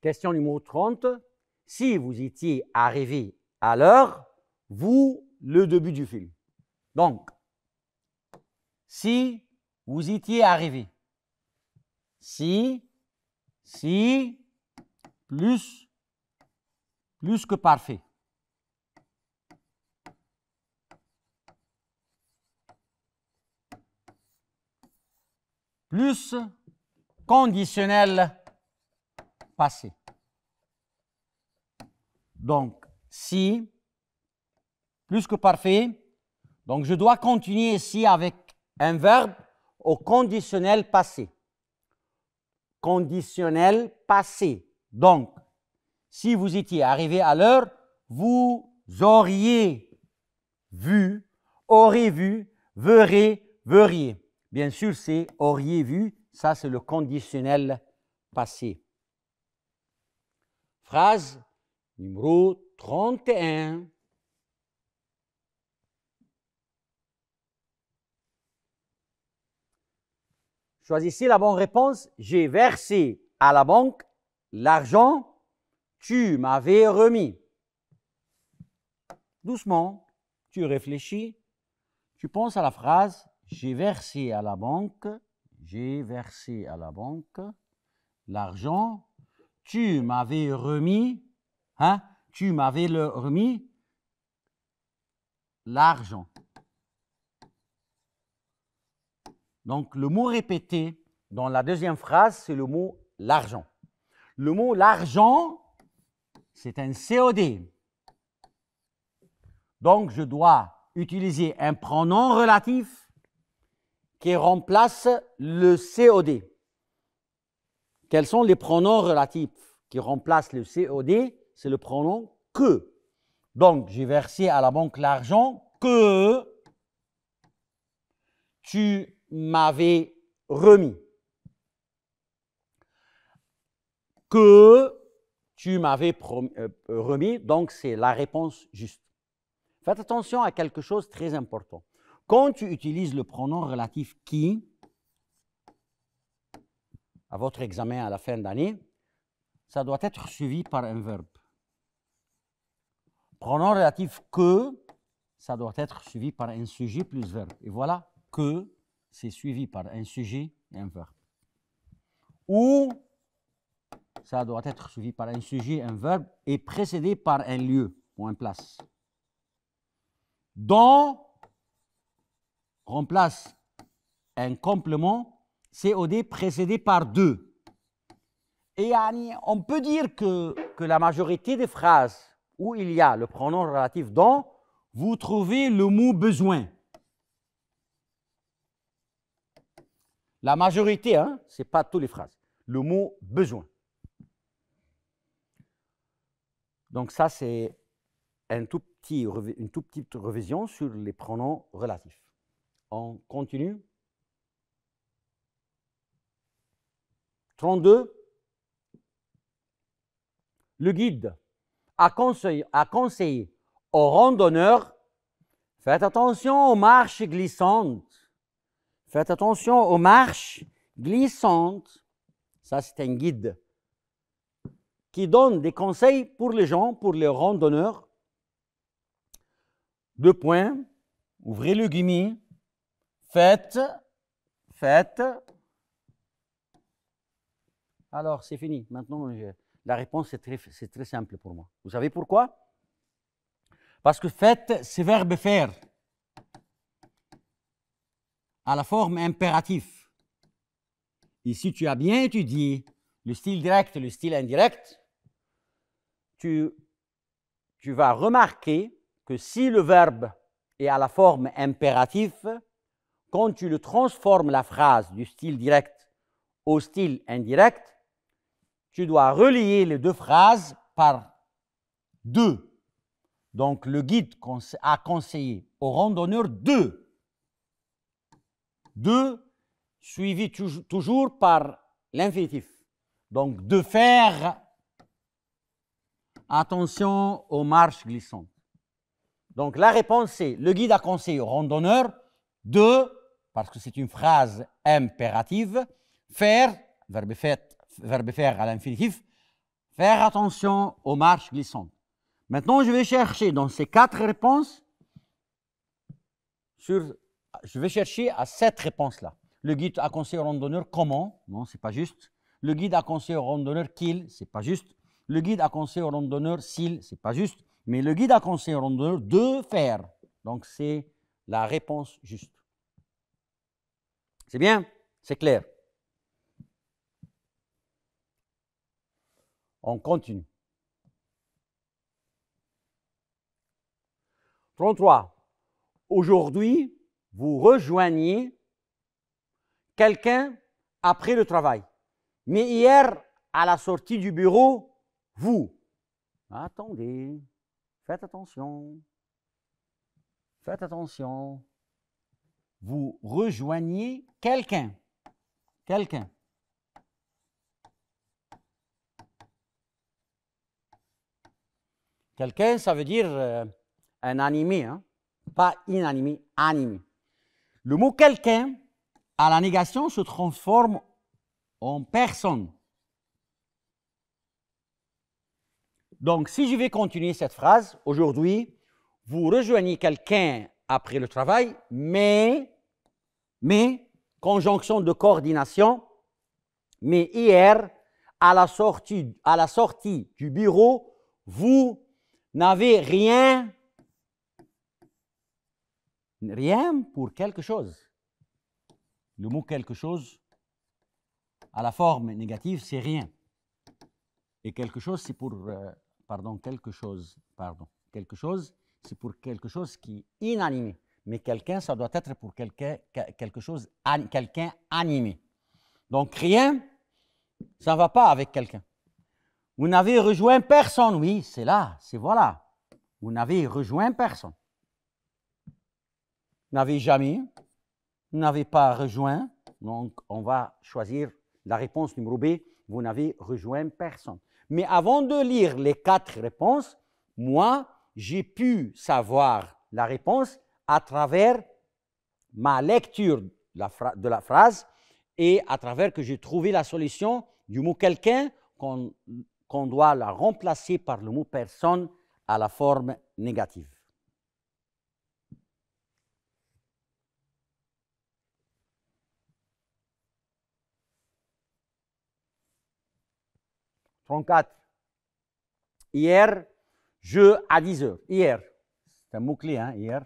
Question numéro 30. Si vous étiez arrivé à l'heure, vous, le début du film. Donc, si vous étiez arrivé, si, plus que parfait. Plus conditionnel passé. Donc, si, plus que parfait. Donc, je dois continuer ici avec un verbe au conditionnel passé. Conditionnel passé. Donc, si vous étiez arrivé à l'heure, vous auriez vu, aurez vu, verriez. Bien sûr, c'est auriez vu, ça c'est le conditionnel passé. Phrase numéro 31. Choisissez la bonne réponse. J'ai versé à la banque l'argent que tu m'avais remis. Doucement, tu réfléchis, tu penses à la phrase j'ai versé à la banque l'argent, tu m'avais remis, hein, tu m'avais remis l'argent. Donc, le mot répété dans la deuxième phrase, c'est le mot l'argent. Le mot l'argent, c'est un COD. Donc, je dois utiliser un pronom relatif qui remplace le COD. Quels sont les pronoms relatifs qui remplacent le COD? C'est le pronom que. Donc, j'ai versé à la banque l'argent que tu m'avais remis. Que tu m'avais remis, donc c'est la réponse juste. Faites attention à quelque chose de très important. Quand tu utilises le pronom relatif qui, à votre examen à la fin d'année, ça doit être suivi par un verbe. Pronom relatif que, ça doit être suivi par un sujet plus verbe. Et voilà, que, c'est suivi par un sujet et un verbe. Ou, ça doit être suivi par un sujet, un verbe, et précédé par un lieu ou une place. Dont remplace un complément COD précédé par deux. Et on peut dire que la majorité des phrases où il y a le pronom relatif dont, vous trouvez le mot besoin. La majorité, hein, ce n'est pas toutes les phrases. Le mot besoin. Donc ça, c'est une toute petite révision sur les pronoms relatifs. On continue. 32. Le guide a conseillé aux randonneurs, faites attention aux marches glissantes. Faites attention aux marches glissantes. Ça, c'est un guide qui donne des conseils pour les gens, pour les randonneurs. 2 points. Ouvrez le guillemot. Faites. Alors, c'est fini. Maintenant, la réponse c'est très simple pour moi. Vous savez pourquoi? Parce que faites, c'est verbe faire. À la forme impérative. Et si tu as bien étudié le style direct et le style indirect, tu vas remarquer que si le verbe est à la forme impérative, quand tu le transformes la phrase du style direct au style indirect, tu dois relier les deux phrases par deux. Donc, le guide a conseillé aux randonneurs deux. Deux, suivi toujours par l'infinitif. Donc, de faire attention aux marches glissantes. Donc, la réponse c'est, le guide a conseillé aux randonneurs de, parce que c'est une phrase impérative, faire, verbe faire à l'infinitif, Faire attention aux marches glissantes. Maintenant, je vais chercher dans ces 4 réponses, je vais chercher à cette réponse-là. Le guide a conseillé au randonneur comment? Non, ce n'est pas juste. Le guide a conseillé au randonneur qu'il, ce n'est pas juste. Le guide a conseillé au randonneur s'il, ce n'est pas juste. Mais le guide a conseillé au randonneur de faire. Donc, c'est la réponse juste. C'est bien? C'est clair. On continue. 33. Aujourd'hui, vous rejoignez quelqu'un après le travail. Mais hier, à la sortie du bureau, vous. Attendez, faites attention. Faites attention. Vous rejoignez quelqu'un. Quelqu'un. Quelqu'un, ça veut dire un animé, hein? Pas inanimé, animé. Le mot quelqu'un, à la négation, se transforme en personne. Donc, si je vais continuer cette phrase, aujourd'hui, vous rejoignez quelqu'un après le travail, mais, conjonction de coordination, mais hier, à la sortie du bureau, vous n'avez rien pour quelque chose. Le mot quelque chose, à la forme négative, c'est rien. Et quelque chose, c'est pour, quelque chose, c'est pour quelque chose qui est inanimé. Mais quelqu'un, ça doit être pour quelque chose, quelqu'un animé. Donc, rien, ça ne va pas avec quelqu'un. Vous n'avez rejoint personne, oui, c'est là, c'est voilà. Vous n'avez rejoint personne. Vous n'avez jamais, vous n'avez pas rejoint, donc on va choisir la réponse numéro B, vous n'avez rejoint personne. Mais avant de lire les 4 réponses, moi, j'ai pu savoir la réponse à travers ma lecture de la phrase et à travers que j'ai trouvé la solution du mot quelqu'un qu'on doit la remplacer par le mot personne à la forme négative. « 34. Hier, à 10 heures. Hier, c'est un mot-clé, hein, hier.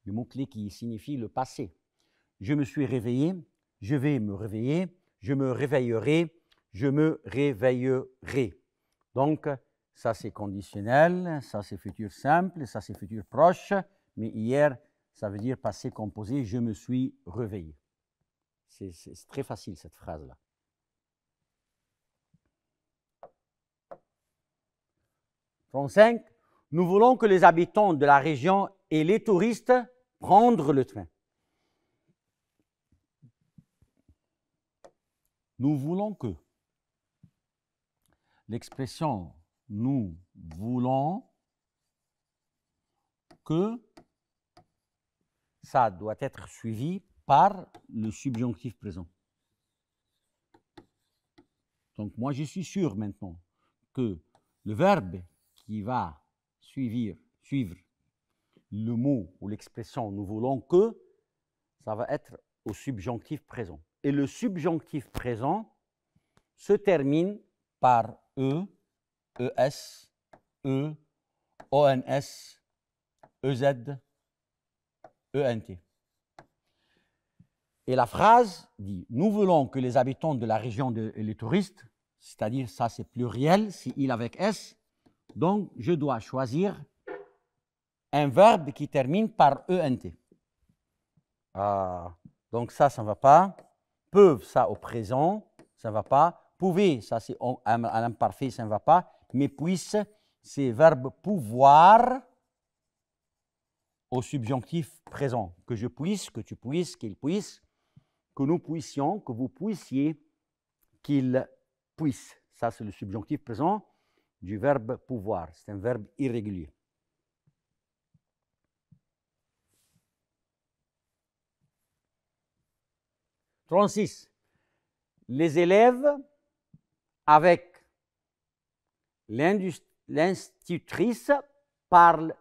Le mot-clé qui signifie le passé. Je me suis réveillé, je vais me réveiller, je me réveillerai, je me réveillerai. Donc, ça c'est conditionnel, ça c'est futur simple, ça c'est futur proche, mais hier, ça veut dire passé composé, je me suis réveillé. C'est très facile cette phrase-là. 35. Nous voulons que les habitants de la région et les touristes prendre le train. Nous voulons que. L'expression nous voulons que, ça doit être suivi par le subjonctif présent. Donc moi je suis sûr maintenant que le verbe qui va suivre le mot ou l'expression nous voulons que, ça va être au subjonctif présent. Et le subjonctif présent se termine par E, ES, E, ONS, EZ, ENT. Et la phrase dit « Nous voulons que les habitants de la région et les touristes », c'est-à-dire ça c'est pluriel, c'est il avec S, donc je dois choisir un verbe qui termine par ENT. Donc ça ne va pas. Peuvent, ça au présent, ça ne va pas. Pouvez, ça c'est à l'imparfait, ça ne va pas. Mais puisse, c'est verbe pouvoir au subjonctif présent. Que je puisse, que tu puisses, qu'il puisse, que nous puissions, que vous puissiez, qu'il puisse. Ça c'est le subjonctif présent du verbe pouvoir. C'est un verbe irrégulier. « 36. Les élèves avec l'institutrice parle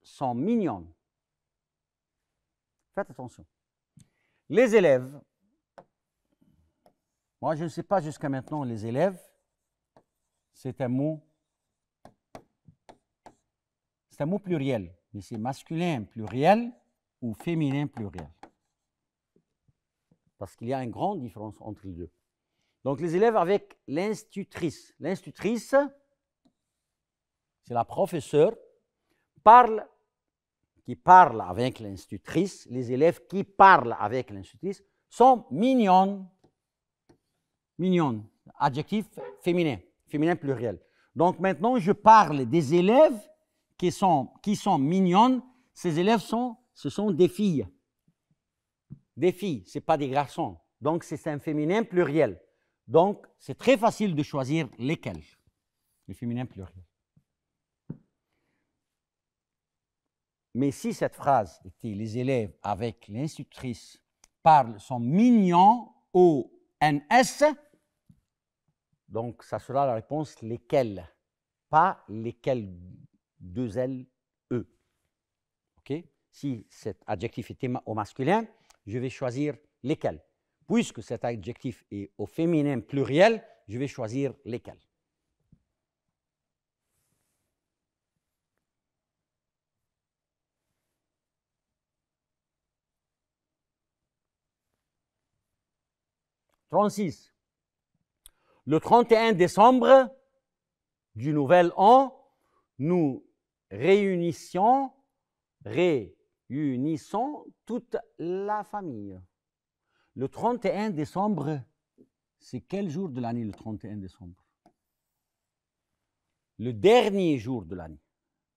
sont mignonnes. Faites attention. Les élèves, moi je ne sais pas jusqu'à maintenant, les élèves, c'est un mot pluriel, mais c'est masculin pluriel ou féminin pluriel. Parce qu'il y a une grande différence entre les deux. Donc les élèves avec l'institutrice. L'institutrice, c'est la professeure, qui parle avec l'institutrice. Les élèves qui parlent avec l'institutrice sont mignonnes. Mignonnes, adjectif féminin, féminin pluriel. Donc maintenant, je parle des élèves qui sont mignonnes. Ces élèves ce sont des filles. Des filles, ce n'est pas des garçons. Donc c'est un féminin pluriel. Donc c'est très facile de choisir lesquels. Le féminin pluriel. Mais si cette phrase était les élèves avec l'institutrice parlent sont mignons, O-N-S, donc ça sera la réponse lesquels, pas lesquels, 2 L, E. OK? Si cet adjectif était au masculin, je vais choisir lesquels. Puisque cet adjectif est au féminin pluriel, je vais choisir lesquels. « 36. Le 31 décembre du nouvel an, nous réunissons toute la famille. Le 31 décembre, c'est quel jour de l'année le 31 décembre? Le dernier jour de l'année,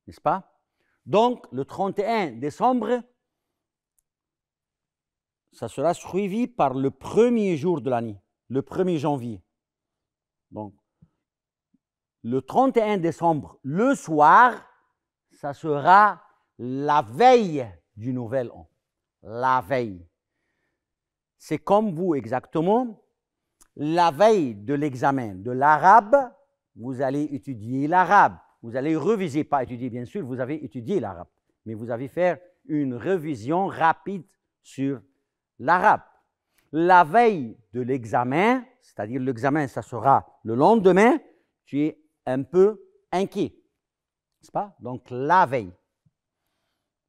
n'est-ce pas? Donc, le 31 décembre, ça sera suivi par le premier jour de l'année, le 1er janvier. Donc, le 31 décembre, le soir, ça sera la veille du nouvel an. La veille. C'est comme vous exactement. La veille de l'examen de l'arabe, vous allez étudier l'arabe. Vous allez réviser, pas étudier bien sûr, vous avez étudié l'arabe. Mais vous allez faire une révision rapide sur l'arabe. La veille de l'examen, c'est-à-dire l'examen, ça sera le lendemain, tu es un peu inquiet, n'est-ce pas? Donc, la veille.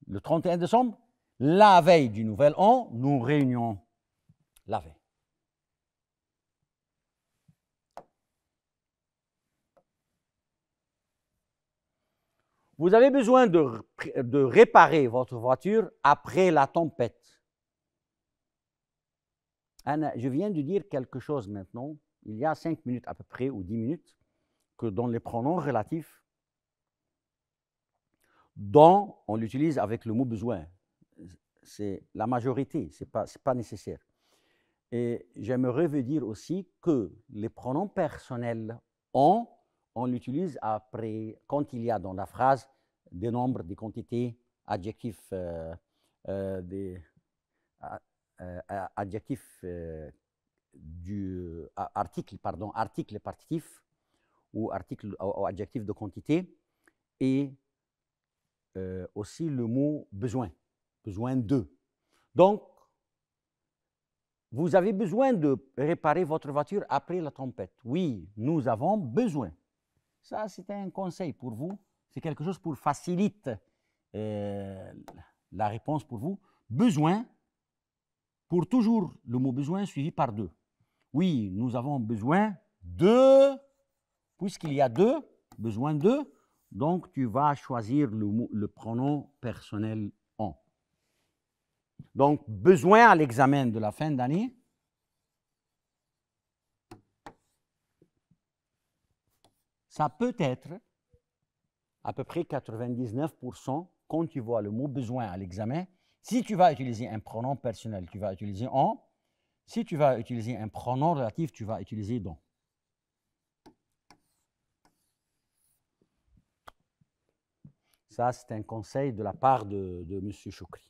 Le 31 décembre, la veille du nouvel an, nous réunions la veille. Vous avez besoin de réparer votre voiture après la tempête. Anna, je viens de dire quelque chose maintenant, il y a 5 minutes à peu près, ou 10 minutes, que dans les pronoms relatifs, dont on l'utilise avec le mot besoin. C'est la majorité, ce n'est pas nécessaire. Et j'aimerais vous dire aussi que les pronoms personnels on l'utilise après, quand il y a dans la phrase des nombres, des quantités, adjectifs, article partitif ou adjectif de quantité, et aussi le mot besoin, besoin de. Donc, vous avez besoin de réparer votre voiture après la tempête. Oui, nous avons besoin. Ça, c'est un conseil pour vous. C'est quelque chose pour faciliter la réponse pour vous. Besoin, pour toujours le mot besoin suivi par de. Oui, nous avons besoin de, puisqu'il y a de, besoin de, donc tu vas choisir le pronom personnel on. Donc, besoin à l'examen de la fin d'année. Ça peut être à peu près 99% quand tu vois le mot besoin à l'examen. Si tu vas utiliser un pronom personnel, tu vas utiliser on. Si tu vas utiliser un pronom relatif, tu vas utiliser dont. Ça, c'est un conseil de la part de M. Choukri.